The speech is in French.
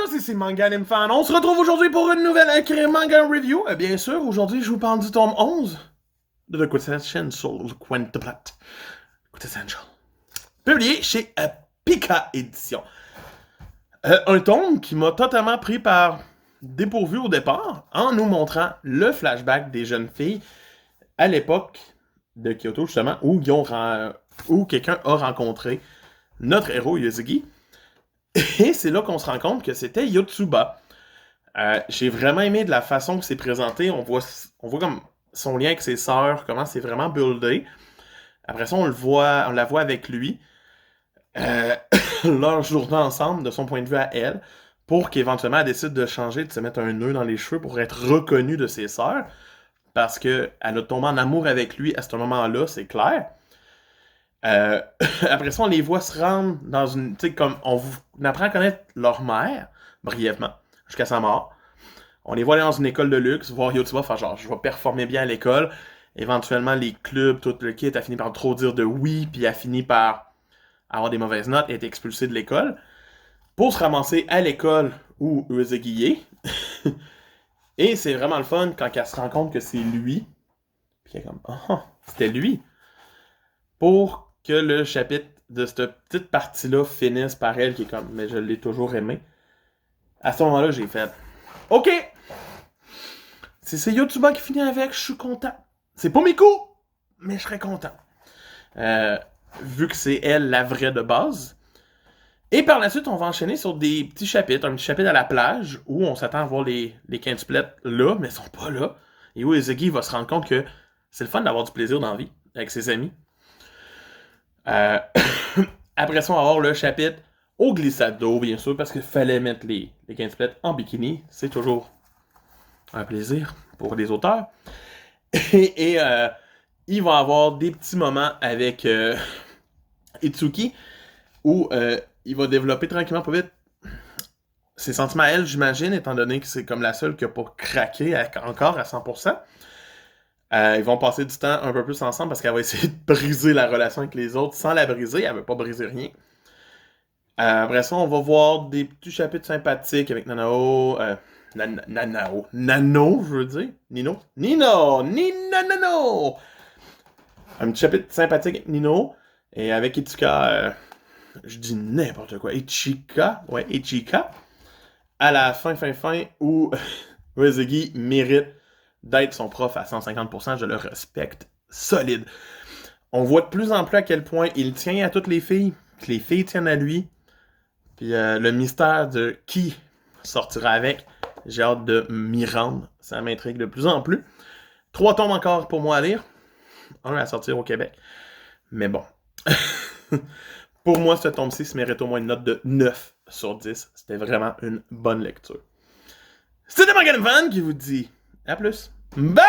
à tous, ici Manga Anime Fan. On se retrouve aujourd'hui pour une nouvelle manga review. Bien sûr, aujourd'hui, je vous parle du tome 11 de The Quintessential Quintessential. Publié chez Pika Édition. Un tome qui m'a totalement pris par dépourvu au départ en nous montrant le flashback des jeunes filles à l'époque de Kyoto, justement, où quelqu'un a rencontré notre héros Yuzuki. Et c'est là qu'on se rend compte que c'était Yotsuba. J'ai vraiment aimé de la façon que c'est présenté. On voit comme son lien avec ses sœurs, comment c'est vraiment buildé. Après ça, on la voit avec lui. Leur journée ensemble, de son point de vue à elle, pour qu'éventuellement elle décide de changer, de se mettre un nœud dans les cheveux pour être reconnue de ses sœurs. Parce qu'elle a tombé en amour avec lui à ce moment-là, c'est clair. Après ça, on les voit se rendre dans une... Tu sais, comme on apprend à connaître leur mère, brièvement, jusqu'à sa mort. On les voit aller dans une école de luxe, voir Yotsuba faire genre, je vais performer bien à l'école. Éventuellement, les clubs, tout le kit, a fini par trop dire de oui, puis a fini par avoir des mauvaises notes et être expulsé de l'école. Pour se ramasser à l'école où Uesugi est. Et c'est vraiment le fun quand elle se rend compte que c'est lui. Puis elle est comme, oh, c'était lui. Pour que le chapitre de cette petite partie-là finisse par elle, qui est comme, mais je l'ai toujours aimé. À ce moment-là, j'ai fait, OK! Si c'est Yotsuba qui finit avec, je suis content. C'est pas Miku, mais je serais content. Vu que c'est elle la vraie de base. Et par la suite, on va enchaîner sur des petits chapitres. Un petit chapitre à la plage, où on s'attend à voir les quintuplettes là, mais ils sont pas là. Et où Uesugi va se rendre compte que c'est le fun d'avoir du plaisir dans la vie, avec ses amis. Après ça, on va avoir le chapitre au glissade d'eau, bien sûr, parce qu'il fallait mettre les quintuplettes en bikini. C'est toujours un plaisir pour les auteurs. Et il va y avoir des petits moments avec Itsuki où il va développer tranquillement pas vite ses sentiments à elle, j'imagine, étant donné que c'est comme la seule qui n'a pas craqué encore à 100%. Ils vont passer du temps un peu plus ensemble parce qu'elle va essayer de briser la relation avec les autres sans la briser. Elle veut pas briser rien. Après ça, on va voir des petits chapitres sympathiques avec Nanao. Nano, je veux dire. Nino! Un petit chapitre sympathique avec Nino. Et avec Ichika, je dis n'importe quoi. Ichika. À la fin, où Uesugi mérite d'être son prof à 150%, je le respecte solide. On voit de plus en plus à quel point il tient à toutes les filles, que les filles tiennent à lui. Puis le mystère de qui sortira avec, j'ai hâte de m'y rendre. Ça m'intrigue de plus en plus. 3 tomes encore pour moi à lire. Un à sortir au Québec. Mais bon. Pour moi, ce tome-ci se mérite au moins une note de 9 sur 10. C'était vraiment une bonne lecture. C'était Manga Anime Fan qui vous dit à plus. Bye!